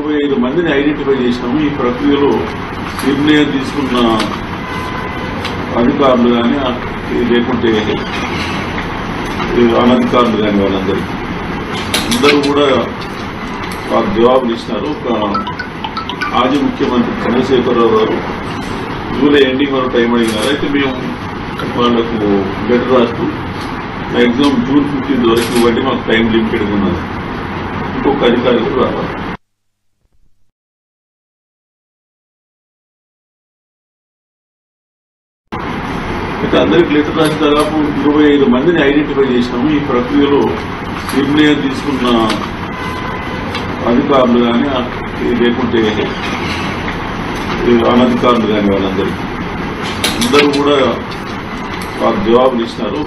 25 మందిని ఐడెంటిఫై చేసినాము. ఈ ప్రక్రియలో నిర్ణయం తీసుకున్న అధికారులు కానీ లేకుంటే అనధికారులు కానీ వాళ్ళందరికీ అందరూ కూడా వారు జవాబులు ఇచ్చినారు. మాజీ ముఖ్యమంత్రి చంద్రశేఖరరావు గారు జూలై ఎండింగ్ వరకు టైం అడిగినారు. అయితే మేము వాళ్ళకు లెటర్ రాస్తూ మ్యాక్సిమం జూన్ 15 వరకు ఇవ్వండి, మాకు టైం లిమిటెడ్ ఉన్నది. ఇంకొక అధికారి కూడా రావాలి. అయితే అందరికి లెటర్ రాసి దాదాపు 25 మందిని ఐడెంటిఫై చేసినాము. ఈ ప్రక్రియలో నిర్ణయం తీసుకున్న అధికారులు కానీ లేకుంటే అనధికారులు కానీ వాళ్ళందరికీ అందరూ కూడా వారు జవాబులు ఇచ్చినారు.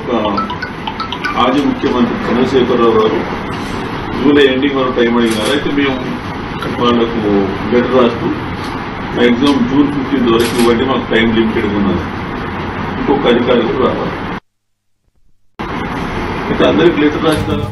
మాజీ ముఖ్యమంత్రి చంద్రశేఖరరావు గారు జూలై ఎండింగ్ వరకు టైం అడిగినారు. అయితే మేము వాళ్ళకు లెటర్ రాస్తూ మ్యాక్సిమం జూన్ 15 వరకు ఇవ్వండి, మాకు టైం లిమిటెడ్ ఉన్నది. ఇంకొక అధికారి కూడా రావాలి. అయితే అందరికి లెటర్ రాస్తారు.